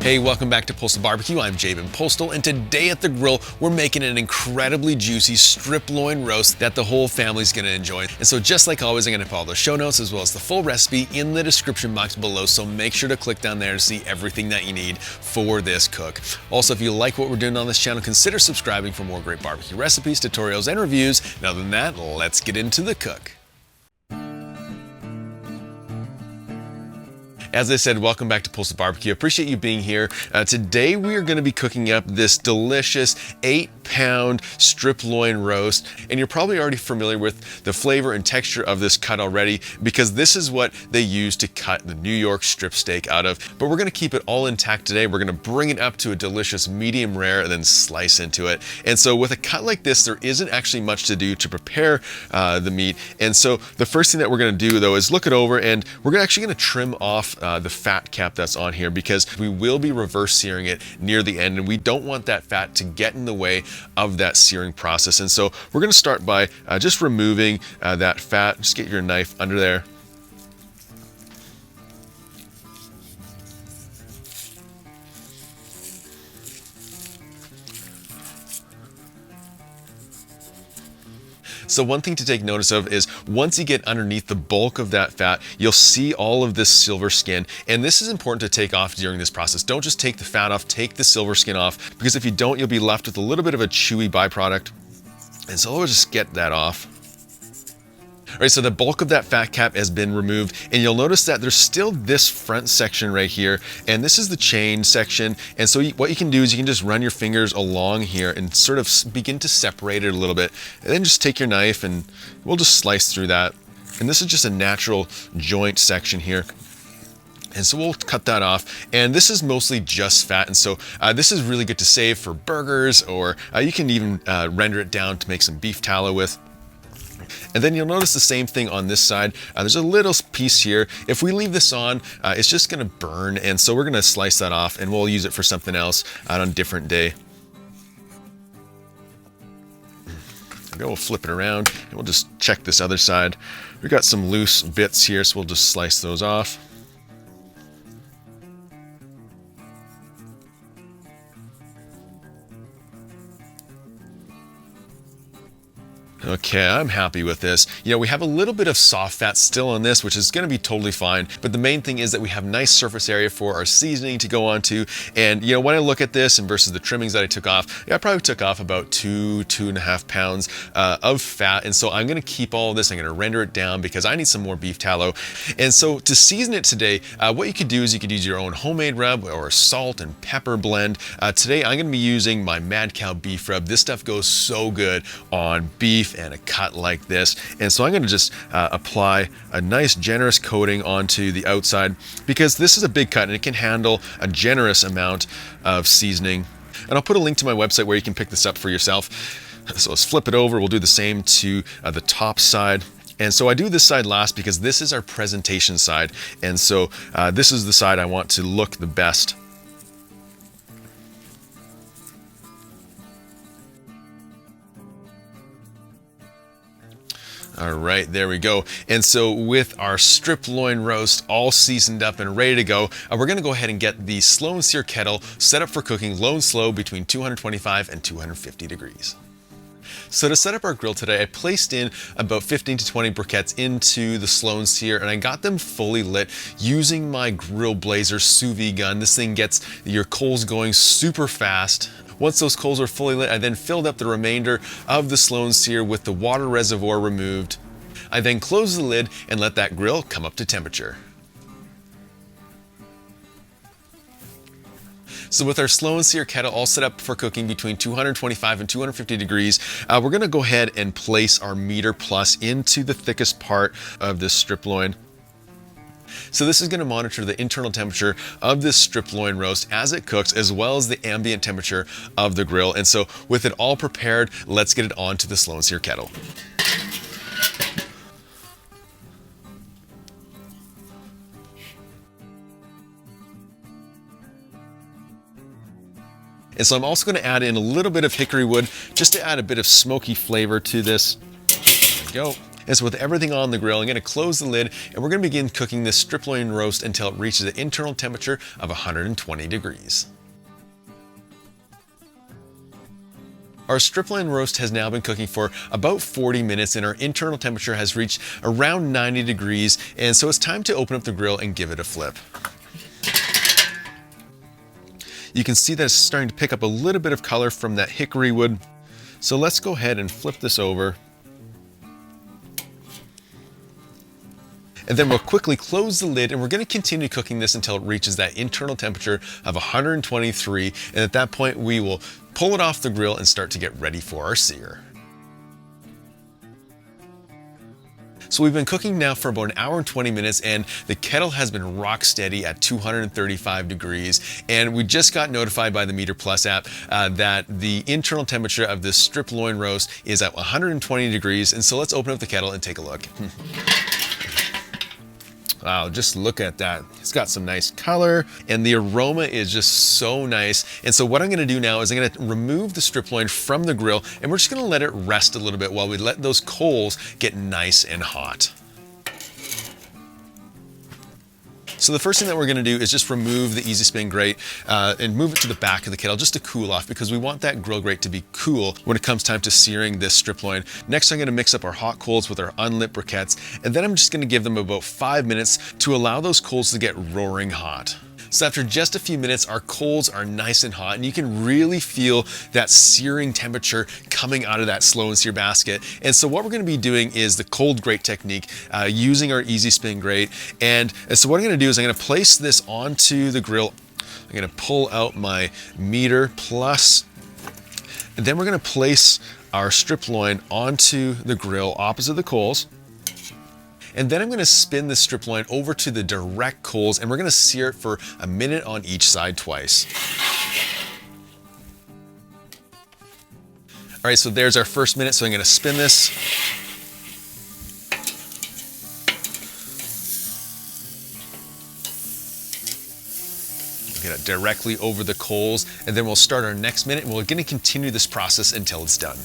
Hey, welcome back to Postal Barbecue. I'm Jabin Postal, and today at the grill, we're making an incredibly juicy strip loin roast that the whole family's gonna enjoy. And so just like always, I'm gonna put all the show notes as well as the full recipe in the description box below, so make sure to click down there to see everything that you need for this cook. Also, if you like what we're doing on this channel, consider subscribing for more great barbecue recipes, tutorials, and reviews. And other than that, let's get into the cook. As I said, welcome back to Postal Barbecue. Appreciate you being here. Today we are going to be cooking up this delicious 8-pound strip loin roast, and you're probably already familiar with the flavor and texture of this cut already because this is what they use to cut the New York strip steak out of. But we're going to keep it all intact today. We're going to bring it up to a delicious medium rare and then slice into it. And so with a cut like this, there isn't actually much to do to prepare the meat. And so the first thing that we're going to do though is look it over, and we're actually going to trim off the fat cap that's on here because we will be reverse searing it near the end, and we don't want that fat to get in the way of that searing process. And so we're going to start by just removing that fat. Just get your knife under there. So one thing to take notice of is once you get underneath the bulk of that fat, you'll see all of this silver skin. And this is important to take off during this process. Don't just take the fat off, take the silver skin off, because if you don't, you'll be left with a little bit of a chewy byproduct. And so we'll just get that off. All right, so the bulk of that fat cap has been removed, and you'll notice that there's still this front section right here, and this is the chain section. And so what you can do is you can just run your fingers along here and sort of begin to separate it a little bit, and then just take your knife and we'll just slice through that. And this is just a natural joint section here. And so we'll cut that off, and this is mostly just fat, and so this is really good to save for burgers, or you can even render it down to make some beef tallow with. And then you'll notice the same thing on this side. There's a little piece here. If we leave this on, it's just gonna burn, and so we're gonna slice that off and we'll use it for something else on a different day. Okay, we'll flip it around and we'll just check this other side. We've got some loose bits here, so we'll just slice those off. Okay, I'm happy with this. You know, we have a little bit of soft fat still on this, which is going to be totally fine. But the main thing is that we have nice surface area for our seasoning to go onto. And, you know, when I look at this and versus the trimmings that I took off, I probably took off about 2.5 pounds of fat. And so I'm going to keep all of this. I'm going to render it down because I need some more beef tallow. And so to season it today, what you could do is you could use your own homemade rub or a salt and pepper blend. Today, I'm going to be using my Mad Cow beef rub. This stuff goes so good on beef and a cut like this. And so I'm going to just apply a nice generous coating onto the outside because this is a big cut and it can handle a generous amount of seasoning. And I'll put a link to my website where you can pick this up for yourself. So let's flip it over. We'll do the same to the top side. And so I do this side last because this is our presentation side. And so this is the side I want to look the best. All right, there we go. And so with our strip loin roast all seasoned up and ready to go, we're gonna go ahead and get the Slow N Sear Kettle set up for cooking low and slow between 225 and 250 degrees. So to set up our grill today, I placed in about 15 to 20 briquettes into the Slow N Sear, and I got them fully lit using my Grill Blazer sous vide gun. This thing gets your coals going super fast. Once those coals are fully lit, I then filled up the remainder of the Slow N Sear with the water reservoir removed. I then closed the lid and let that grill come up to temperature. So with our Slow N Sear Kettle all set up for cooking between 225 and 250 degrees, we're gonna go ahead and place our meter plus into the thickest part of this strip loin. So this is going to monitor the internal temperature of this strip loin roast as it cooks, as well as the ambient temperature of the grill. And so with it all prepared, let's get it onto the Slow N Sear Kettle. And so I'm also going to add in a little bit of hickory wood just to add a bit of smoky flavor to this. There we go. And so with everything on the grill, I'm going to close the lid and we're going to begin cooking this strip loin roast until it reaches an internal temperature of 120 degrees. Our strip loin roast has now been cooking for about 40 minutes and our internal temperature has reached around 90 degrees, and so it's time to open up the grill and give it a flip. You can see that it's starting to pick up a little bit of color from that hickory wood. So let's go ahead and flip this over. And then we'll quickly close the lid and we're going to continue cooking this until it reaches that internal temperature of 123. And at that point, we will pull it off the grill and start to get ready for our sear. So we've been cooking now for about an hour and 20 minutes and the kettle has been rock steady at 235 degrees. And we just got notified by the Meter Plus app that the internal temperature of this strip loin roast is at 120 degrees. And so let's open up the kettle and take a look. Wow, just look at that. It's got some nice color and the aroma is just so nice. And so what I'm gonna do now is I'm gonna remove the strip loin from the grill and we're just gonna let it rest a little bit while we let those coals get nice and hot. So the first thing that we're gonna do is just remove the Easy Spin grate and move it to the back of the kettle just to cool off, because we want that grill grate to be cool when it comes time to searing this strip loin. Next, I'm gonna mix up our hot coals with our unlit briquettes, and then I'm just gonna give them about 5 minutes to allow those coals to get roaring hot. So after just a few minutes, our coals are nice and hot and you can really feel that searing temperature coming out of that Slow N Sear basket. And so what we're gonna be doing is the cold grate technique using our Easy Spin grate. And so what I'm gonna do is I'm gonna place this onto the grill. I'm gonna pull out my Meter Plus, and then we're gonna place our strip loin onto the grill opposite the coals. And then I'm going to spin the strip loin over to the direct coals and we're going to sear it for a minute on each side twice. All right, so there's our first minute. So I'm going to spin this. Get it directly over the coals, and then we'll start our next minute and we're going to continue this process until it's done.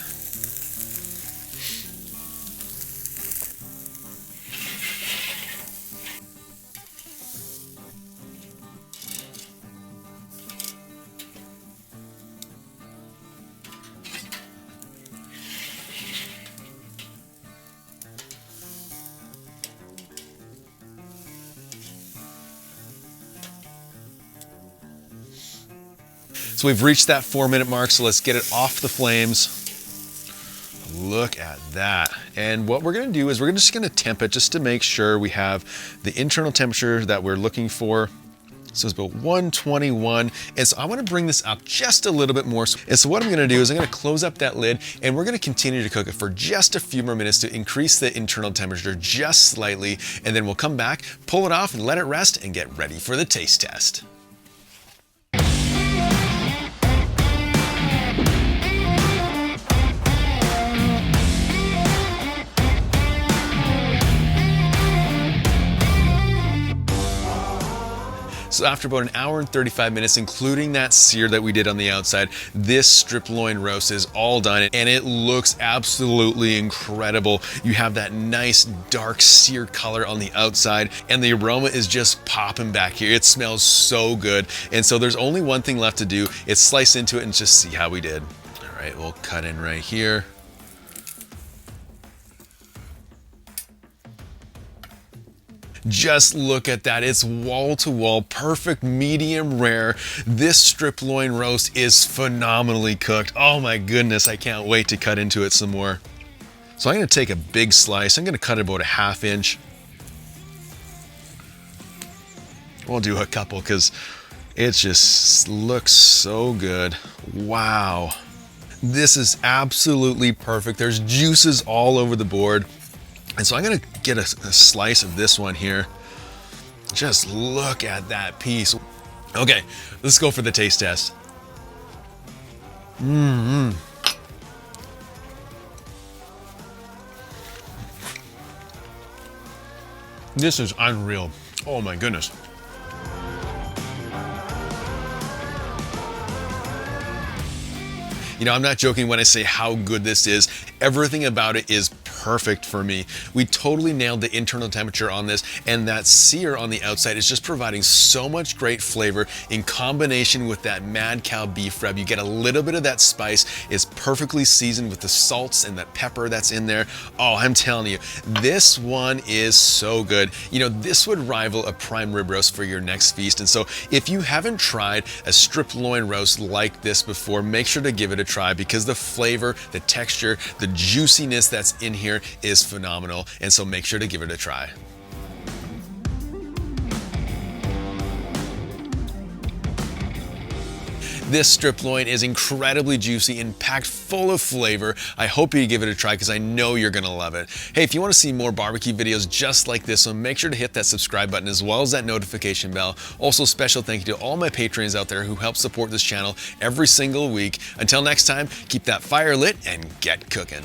So we've reached that 4-minute mark, so let's get it off the flames. Look at that. And what we're gonna do is we're just gonna temp it just to make sure we have the internal temperature that we're looking for. So it's about 121. And so I wanna bring this up just a little bit more. And so what I'm gonna do is I'm gonna close up that lid and we're gonna continue to cook it for just a few more minutes to increase the internal temperature just slightly. And then we'll come back, pull it off and let it rest and get ready for the taste test. So after about an hour and 35 minutes, including that sear that we did on the outside, this strip loin roast is all done and it looks absolutely incredible. You have that nice dark seared color on the outside and the aroma is just popping back here. It smells so good. And so there's only one thing left to do. It's slice into it and just see how we did. All right, we'll cut in right here. Just look at that, it's wall to wall, perfect medium rare. This strip loin roast is phenomenally cooked. Oh my goodness, I can't wait to cut into it some more. So I'm gonna take a big slice. I'm gonna cut it about a 1/2 inch. We'll do a couple because it just looks so good. Wow. This is absolutely perfect. There's juices all over the board. And so I'm gonna get a slice of this one here. Just look at that piece. Okay, let's go for the taste test. This is unreal. Oh my goodness. You know, I'm not joking when I say how good this is. Everything about it is perfect for me. We totally nailed the internal temperature on this, and that sear on the outside is just providing so much great flavor in combination with that mad cow beef rub. You get a little bit of that spice. It's perfectly seasoned with the salts and that pepper that's in there. Oh, I'm telling you, this one is so good. You know, this would rival a prime rib roast for your next feast. And so if you haven't tried a strip loin roast like this before, make sure to give it a try, because the flavor, the texture, the juiciness that's in here is phenomenal. And so make sure to give it a try. This strip loin is incredibly juicy and packed full of flavor. I hope you give it a try, because I know you're gonna love it. Hey, if you want to see more barbecue videos just like this one, make sure to hit that subscribe button as well as that notification bell. Also, special thank you to all my patrons out there who help support this channel every single week. Until next time, keep that fire lit and get cooking.